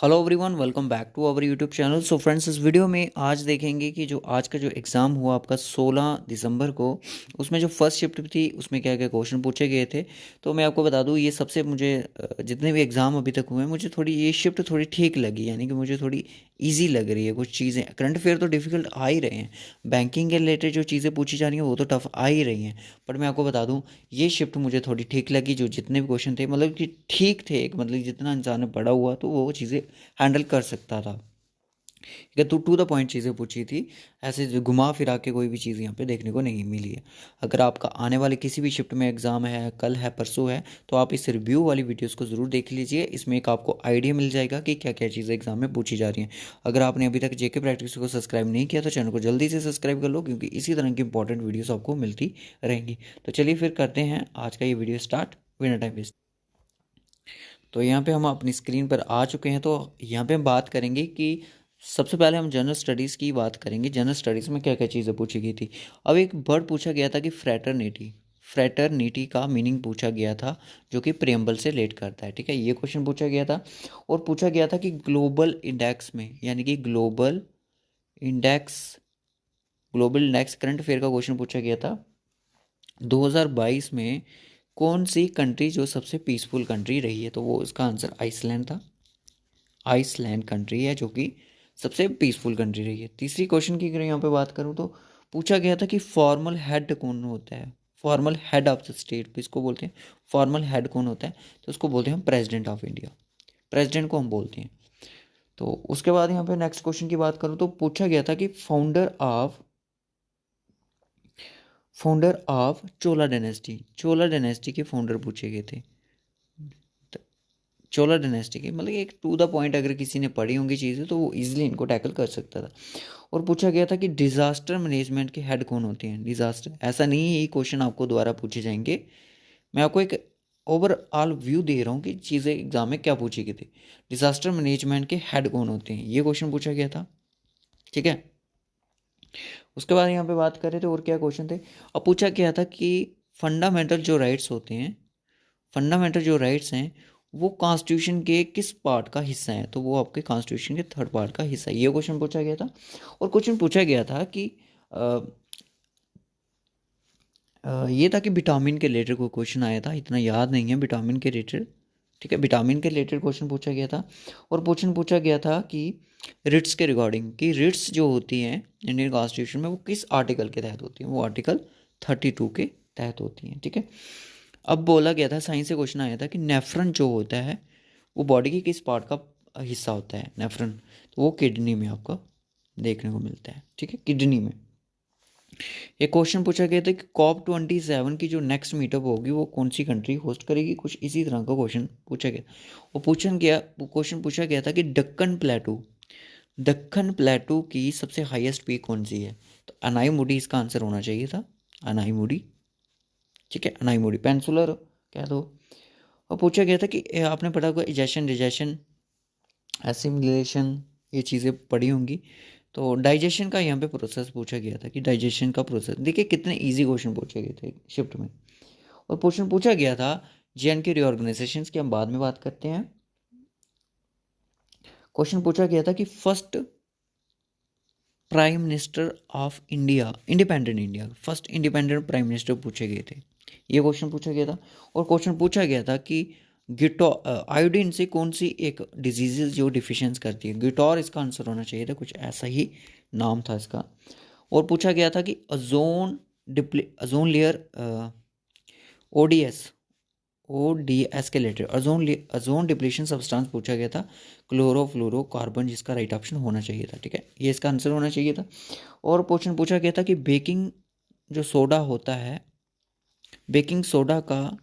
Hello everyone, welcome back to our YouTube channel. So friends, इस video में आज देखेंगे कि जो आज का जो एग्ज़ाम हुआ आपका 16 दिसंबर को, उसमें जो फर्स्ट शिफ्ट थी उसमें क्या क्या क्वेश्चन पूछे गए थे। तो मैं आपको बता दूं, ये सबसे मुझे जितने भी एग्ज़ाम अभी तक हुए हैं, मुझे थोड़ी ये शिफ्ट थोड़ी ठीक लगी, यानी कि मुझे थोड़ी इजी लग रही है। कुछ चीज़ें करंट अफेयर तो डिफ़िकल्ट आ ही रहे हैं, बैंकिंग के रिलेटेड जो चीज़ें पूछी जा रही हैं वो तो टफ आ ही रही हैं। बट मैं आपको बता दूं, ये शिफ्ट मुझे थोड़ी ठीक लगी। जो जितने भी क्वेश्चन थे मतलब कि ठीक थे, एक मतलब जितना इंसान ने पढ़ा हुआ तो वो चीज़ें हैंडल कर सकता था। ठीक है, तो टू द पॉइंट चीज़ें पूछी थी, ऐसे जो घुमा फिरा के कोई भी चीज़ यहाँ पे देखने को नहीं मिली है। अगर आपका आने वाले किसी भी शिफ्ट में एग्ज़ाम है, कल है, परसों है, तो आप इस रिव्यू वाली वीडियोस को ज़रूर देख लीजिए। इसमें एक आपको आइडिया मिल जाएगा कि क्या क्या चीज़ें एग्ज़ाम में पूछी जा रही हैं। अगर आपने अभी तक जेके प्रैक्टिस को सब्सक्राइब नहीं किया तो चैनल को जल्दी से सब्सक्राइब कर लो, क्योंकि इसी तरह की इंपॉर्टेंट वीडियोज़ आपको मिलती रहेंगी। तो चलिए फिर करते हैं आज का ये वीडियो स्टार्ट, बिना टाइम वेस्ट। तो यहाँ पे हम अपनी स्क्रीन पर आ चुके हैं। तो यहाँ पे हम बात करेंगे कि सबसे पहले हम जनरल स्टडीज़ की बात करेंगे। जनरल स्टडीज़ में क्या क्या चीज़ें पूछी गई थी। अब एक वर्ड पूछा गया था कि फ्रैटरनिटी। फ्रैटरनिटी का मीनिंग पूछा गया था, जो कि प्रेम्बल से रिलेट करता है। ठीक है, ये क्वेश्चन पूछा गया था। और पूछा गया था कि ग्लोबल इंडेक्स में, यानी कि index global index current affair का क्वेश्चन पूछा गया था 2022 में। कौन सी कंट्री जो सबसे पीसफुल कंट्री रही है, तो वो इसका आंसर आइसलैंड था। आइसलैंड कंट्री है जो कि सबसे पीसफुल कंट्री रही है। तीसरी क्वेश्चन की अगर यहाँ पे बात करूँ तो पूछा गया था कि फॉर्मल हेड कौन होता है। Formal head of the state इसको बोलते हैं। फॉर्मल हेड कौन होता है, तो उसको बोलते हैं हम प्रेसिडेंट ऑफ इंडिया। प्रेसिडेंट को हम बोलते हैं। तो उसके बाद यहाँ पे नेक्स्ट क्वेश्चन की बात करूँ तो पूछा गया था कि founder of Chola dynasty. Chola dynasty के फाउंडर पूछे गए थे। चोला डायनेस्टी के मतलब एक टू द पॉइंट, अगर किसी ने पढ़ी होंगी चीज़ें तो वो इजीली इनको टैकल कर सकता था। और पूछा गया था कि डिज़ास्टर मैनेजमेंट के हेड कौन होते हैं। डिज़ास्टर, ऐसा नहीं है ये क्वेश्चन आपको दोबारा पूछे जाएंगे, मैं आपको एक ओवरऑल व्यू दे रहा हूँ कि चीज़ें एग्जाम में क्या पूछी गई थी। डिज़ास्टर मैनेजमेंट के हेड कौन होते हैं, ये क्वेश्चन पूछा गया था। ठीक है, उसके बाद यहाँ पे बात करें तो और क्या क्वेश्चन थे। अब पूछा गया था कि फंडामेंटल जो राइट्स होते हैं, फंडामेंटल जो राइट्स हैं वो कॉन्स्टिट्यूशन के किस पार्ट का हिस्सा है, तो वो आपके कॉन्स्टिट्यूशन के थर्ड पार्ट का हिस्सा है। ये क्वेश्चन पूछा गया था। और क्वेश्चन पूछा गया था कि ये था कि विटामिन के रिलेटेड कोई क्वेश्चन आया था, इतना याद नहीं है विटामिन के रिलेटेड। ठीक है, विटामिन के रिलेटेड क्वेश्चन पूछा गया था। और क्वेश्चन पूछा गया था कि रिट्स के रिगार्डिंग, कि रिट्स जो होती हैं इंडियन कॉन्स्टिट्यूशन में वो किस आर्टिकल के तहत होती हैं, वो आर्टिकल 32 के तहत होती हैं। ठीक है, अब बोला गया था, साइंस से क्वेश्चन आया था कि नेफ्रन जो होता है वो बॉडी के किस पार्ट का हिस्सा होता है। नेफ्रन, तो वो किडनी में आपका देखने को मिलता है। ठीक है, किडनी में। एक क्वेश्चन पूछा गया था कि COP27 की जो नेक्स्ट मीटअप होगी वो कौन सी कंट्री होस्ट करेगी, कुछ इसी तरह का क्वेश्चन पूछा गया। और क्वेश्चन पूछा गया था कि दक्कन प्लेटू की सबसे हाईएस्ट पीक कौन सी है, तो अनाईमुडी इसका आंसर होना चाहिए था। अनाईमुडी। ठीक है, अनाईमुडी पेंसुलर कह दो। और पूछा गया था कि आपने पढ़ा होगा इजेशन, डिजेशन, एसिमिलेशन, ये चीज़ें पढ़ी होंगी। तो डाइजेशन का यहाँ पे प्रोसेस पूछा गया था कि डाइजेशन का प्रोसेस। देखिए कितने इजी क्वेश्चन पूछे गए थे शिफ्ट में। और क्वेश्चन पूछा गया था JNK रीऑर्गेनाइजेशन की, हम बाद में बात करते हैं। क्वेश्चन पूछा गया था कि first prime minister of India, independent India, first independent prime minister पूछे गए थे। ये क्वेश्चन पूछा गया था। और क्वेश्चन पूछा गया था कि गिटो आयोडीन से कौन सी एक डिजीज जो डिफिशियंस करती है। गिटोर इसका आंसर होना चाहिए था, कुछ ऐसा ही नाम था इसका। और पूछा गया था कि अजोन लेयर, ओडीएस के रिलेटेड अजोन डिप्लीशन सब्सटेंस पूछा गया था। क्लोरोफ्लोरोकार्बन जिसका राइट ऑप्शन होना चाहिए था। ठीक है, ये इसका आंसर होना चाहिए था। और क्वेश्चन पूछा गया था कि बेकिंग जो सोडा होता है, बेकिंग सोडा का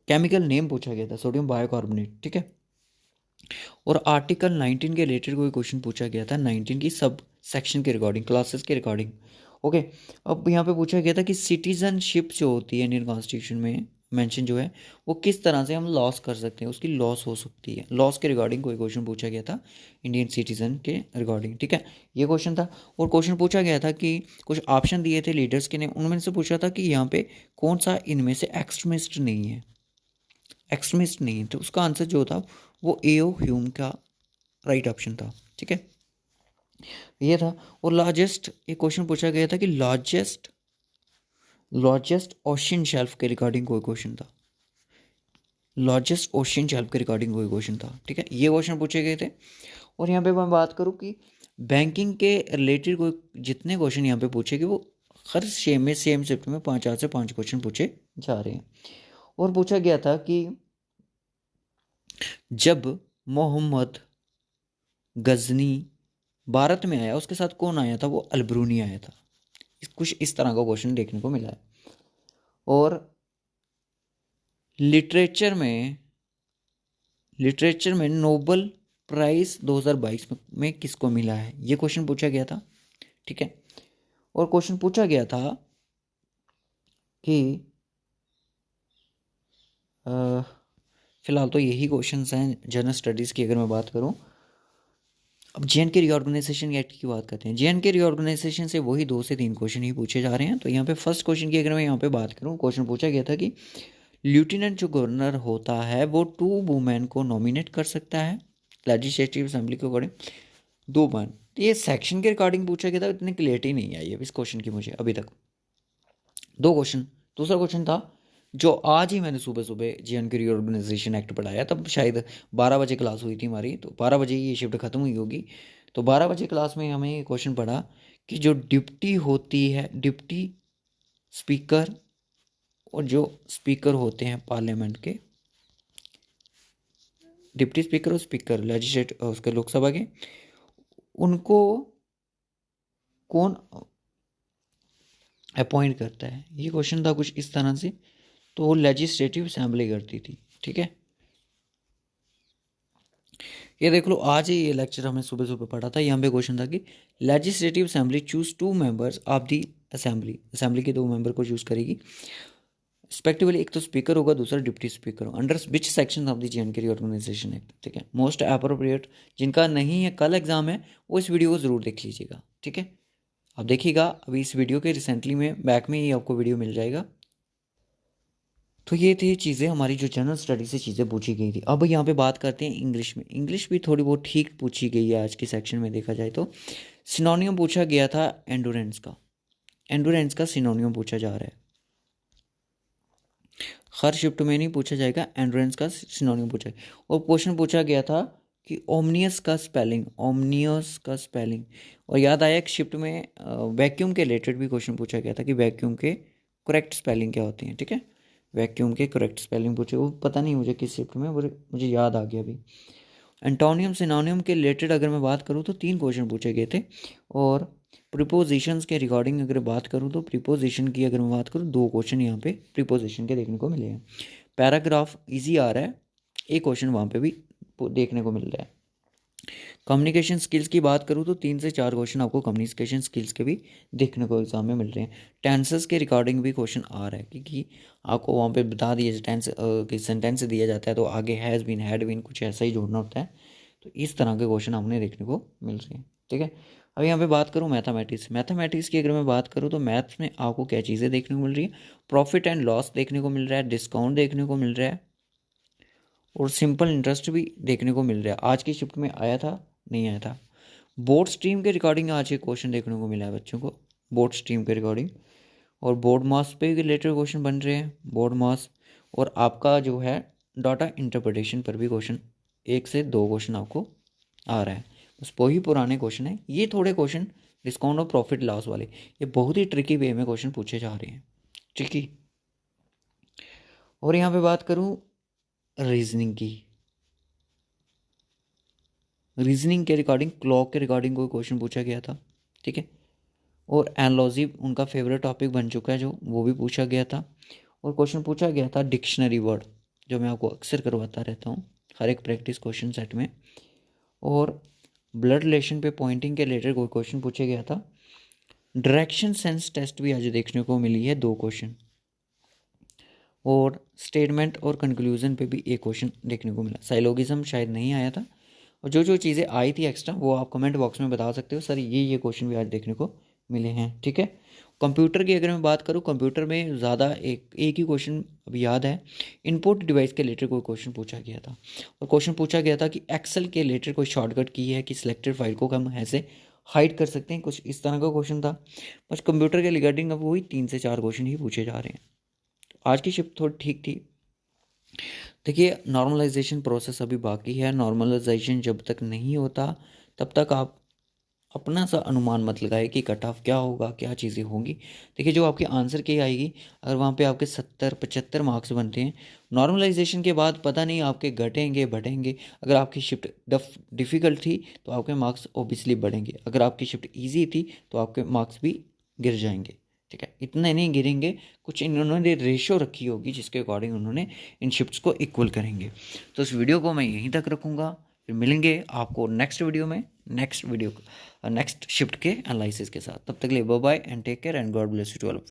केमिकल नेम पूछा गया था, सोडियम बाइकार्बोनेट। ठीक है, और आर्टिकल 19 के रिलेटेड कोई क्वेश्चन पूछा गया था, 19 की सब सेक्शन के रिगार्डिंग, क्लासेस के रिगार्डिंग। ओके, अब यहाँ पे पूछा गया था कि सिटीजनशिप जो होती है इंडियन कॉन्स्टिट्यूशन में मेंशन जो है, वो किस तरह से हम लॉस कर सकते हैं, उसकी लॉस हो सकती है। लॉस के रिगार्डिंग कोई क्वेश्चन पूछा गया था इंडियन सिटीजन के रिगार्डिंग। ठीक है, ये क्वेश्चन था। और क्वेश्चन पूछा गया था कि कुछ ऑप्शन दिए थे लीडर्स के ने, उनमें से पूछा था कि यहाँ पे कौन सा इनमें से एक्सट्रीमिस्ट नहीं है। एक्सट्रीमिस्ट नहीं, तो उसका आंसर जो था वो एओ ह्यूम का राइट ऑप्शन था। ठीक है, ये था। और लार्जेस्ट एक क्वेश्चन पूछा गया था कि लार्जेस्ट ओशियन शेल्फ के रिगार्डिंग कोई क्वेश्चन था, लार्जेस्ट ओशियन शेल्फ के रिगार्डिंग कोई क्वेश्चन था। ठीक है, ये क्वेश्चन पूछे गए थे। और यहाँ पे मैं बात करूँ कि बैंकिंग के रिलेटेड कोई जितने क्वेश्चन यहाँ पे पूछे गए वो हर सेम शिफ्ट में 4 से 5 क्वेश्चन पूछे जा रहे हैं। और पूछा गया था कि जब मोहम्मद गजनी भारत में आया उसके साथ कौन आया था, वो अलब्रूनी आया था। कुछ इस तरह का क्वेश्चन देखने को मिला है। और लिटरेचर में नोबल प्राइज 2022 में किसको मिला है, ये क्वेश्चन पूछा गया था। ठीक है, और क्वेश्चन पूछा गया था कि फिलहाल तो यही क्वेश्चंस हैं जनरल स्टडीज़ की। अगर मैं बात करूं, अब जेएनके रीऑर्गेनाइजेशन एक्ट की बात करते हैं। जेएनके रीऑर्गेनाइजेशन से वही 2 से 3 क्वेश्चन ही पूछे जा रहे हैं। तो यहाँ पे फर्स्ट क्वेश्चन की अगर मैं यहाँ पे बात करूँ, क्वेश्चन पूछा गया था कि लेफ्टिनेंट जो गवर्नर होता है वो 2 वुमेन को नॉमिनेट कर सकता है लेजिस्लेटिव असेंबली के अकॉर्डिंग, 2 वुमेन। ये सेक्शन के रिगार्डिंग पूछा गया था, इतनी क्लियरिटी नहीं आई है इस क्वेश्चन की मुझे अभी तक। 2 क्वेश्चन। दूसरा क्वेश्चन था जो आज ही मैंने सुबह सुबह जेएनके रीऑर्गेनाइजेशन एक्ट पढ़ाया, तब शायद 12 बजे क्लास हुई थी हमारी, तो 12 बजे ये शिफ्ट खत्म हुई होगी। तो 12 बजे क्लास में हमें ये क्वेश्चन पढ़ा कि जो डिप्टी होती है, डिप्टी स्पीकर और जो स्पीकर होते हैं पार्लियामेंट के, डिप्टी स्पीकर और स्पीकर लेजिस्लेटिव उसके लोकसभा के, उनको कौन अपॉइंट करता है, ये क्वेश्चन था कुछ इस तरह से। तो वो लेजिस्लेटिव असेंबली करती थी। ठीक है, ये देख लो, आज ही ये लेक्चर हमने सुबह सुबह पढ़ा था। यहाँ पे क्वेश्चन था कि legislative assembly choose 2 members of the assembly के 2 मेंबर को चूज करेगी रिस्पेक्टिवली, एक तो स्पीकर होगा, दूसरा डिप्टी स्पीकर होगा, under which section of the J and K reorganisation act. ठीक है, मोस्ट अप्रोप्रिएट, जिनका नहीं है कल एग्जाम है वो इस वीडियो को जरूर देख लीजिएगा। ठीक है, आप देखिएगा अभी इस वीडियो के रिसेंटली में बैक में ही आपको वीडियो मिल जाएगा। तो ये थी चीज़ें हमारी जो जनरल स्टडी से चीज़ें पूछी गई थी। अब यहाँ पे बात करते हैं इंग्लिश में। इंग्लिश भी थोड़ी बहुत ठीक पूछी गई है आज के सेक्शन में देखा जाए तो। सिनोनियम पूछा गया था एंडोरेंस का सिनोनियम पूछा जा रहा है। हर शिफ्ट में नहीं पूछा जाएगा, एंडोरेंस का सिनोनियम पूछा गया। और क्वेश्चन पूछा गया था कि ओमनियस का स्पेलिंग। और याद आया एक शिफ्ट में वैक्यूम के रिलेटेड भी क्वेश्चन पूछा गया था कि वैक्यूम के करेक्ट स्पेलिंग क्या होती हैं। ठीक है, वैक्यूम के करेक्ट स्पेलिंग पूछे, वो पता नहीं मुझे किस शिफ्ट में, मुझे याद आ गया अभी। एंटोनियम सिनोनियम के रिलेटेड अगर मैं बात करूँ तो 3 क्वेश्चन पूछे गए थे। और प्रीपोजिशंस के रिगार्डिंग अगर बात करूँ तो प्रीपोजिशन की अगर मैं बात करूँ 2 क्वेश्चन यहाँ पे प्रीपोजिशन के देखने को मिले हैं। पैराग्राफ इजी आ रहा है, एक क्वेश्चन वहाँ पे भी देखने को मिल रहा है। कम्युनिकेशन स्किल्स की बात करूँ तो 3 से 4 क्वेश्चन आपको कम्युनिकेशन स्किल्स के भी देखने को एग्जाम में मिल रहे हैं। टेंसेस के रिगार्डिंग भी क्वेश्चन आ रहा है, क्योंकि आपको वहाँ पे बता दिए सेंटेंस दिया जाता है तो आगे हैज़ बीन, हैड बीन कुछ ऐसा ही जोड़ना होता है। तो इस तरह के क्वेश्चन हमने देखने को मिल रहे हैं। ठीक है, अब यहाँ पे बात करूँ मैथमेटिक्स की अगर मैं बात करूँ तो मैथ्स में आपको क्या चीज़ें देखने को मिल रही है, प्रॉफिट एंड लॉस देखने को मिल रहा है, डिस्काउंट देखने को मिल रहा है, और सिंपल इंटरेस्ट भी देखने को मिल रहा है। आज की शिफ्ट में आया था, नहीं आया था। बोर्ड स्ट्रीम के रिगार्डिंग आज एक क्वेश्चन देखने को मिला है बच्चों को, बोर्ड स्ट्रीम के रिगार्डिंग। और बोर्ड मास पे रिलेटेड क्वेश्चन बन रहे हैं, बोर्ड मास। और आपका जो है डाटा इंटरप्रिटेशन पर भी क्वेश्चन 1 से 2 क्वेश्चन आपको आ रहा है। बस वही पुराने क्वेश्चन है। ये थोड़े क्वेश्चन डिस्काउंट और प्रॉफिट लॉस वाले, ये बहुत ही ट्रिकी वे में क्वेश्चन पूछे जा रहे हैं, ट्रिकी। और यहाँ पे बात करूँ रीजनिंग की, रीजनिंग के रिगार्डिंग क्लॉक के रिगार्डिंग कोई क्वेश्चन पूछा गया था। ठीक है, और एनालॉजी उनका फेवरेट टॉपिक बन चुका है जो, वो भी पूछा गया था। और क्वेश्चन पूछा गया था डिक्शनरी वर्ड, जो मैं आपको अक्सर करवाता रहता हूँ हर एक प्रैक्टिस क्वेश्चन सेट में। और ब्लड रिलेशन पे पॉइंटिंग के रिलेटेड कोई क्वेश्चन पूछा गया था। डायरेक्शन सेंस टेस्ट भी आज देखने को मिली है 2 क्वेश्चन। और स्टेटमेंट और कंक्लूजन पे भी एक क्वेश्चन देखने को मिला। साइलोगिज्म शायद नहीं आया था। और जो जो चीज़ें आई थी एक्स्ट्रा वो आप कमेंट बॉक्स में बता सकते हो, सर ये क्वेश्चन भी आज देखने को मिले हैं। ठीक है, कंप्यूटर की अगर मैं बात करूँ, कंप्यूटर में ज़्यादा एक ही क्वेश्चन अभी याद है, इनपुट डिवाइस के रिलेटेड कोई क्वेश्चन पूछा गया था। और क्वेश्चन पूछा गया था कि एक्सेल के रिलेटेड कोई शॉर्टकट की है कि सिलेक्टेड फाइल को हम ऐसे हाइड कर सकते हैं, कुछ इस तरह का क्वेश्चन था। बस कंप्यूटर के रिगार्डिंग अब वही 3 से 4 क्वेश्चन ही पूछे जा रहे हैं। आज की शिफ्ट थोड़ी ठीक थी। देखिए, नॉर्मलाइजेशन प्रोसेस अभी बाकी है। नॉर्मलाइजेशन जब तक नहीं होता तब तक आप अपना सा अनुमान मत लगाए कि कट ऑफ क्या होगा, क्या चीज़ें होंगी। देखिए, जो आपकी आंसर की आएगी, अगर वहाँ पे आपके 70-75 मार्क्स बनते हैं, नॉर्मलाइजेशन के बाद पता नहीं आपके घटेंगे बढ़ेंगे। अगर आपकी शिफ्ट डिफ़िकल्ट थी तो आपके मार्क्स ओबियसली बढ़ेंगे, अगर आपकी शिफ्ट ईजी थी तो आपके मार्क्स भी गिर जाएंगे। ठीक है, इतने नहीं गिरेंगे, कुछ इन्होंने रेशो रखी होगी जिसके अकॉर्डिंग उन्होंने इन शिफ्ट्स को इक्वल करेंगे। तो इस वीडियो को मैं यहीं तक रखूँगा, फिर मिलेंगे आपको नेक्स्ट वीडियो में, नेक्स्ट शिफ्ट के एनालिसिस के साथ। तब तक के लिए bye bye and take care and God bless you to all.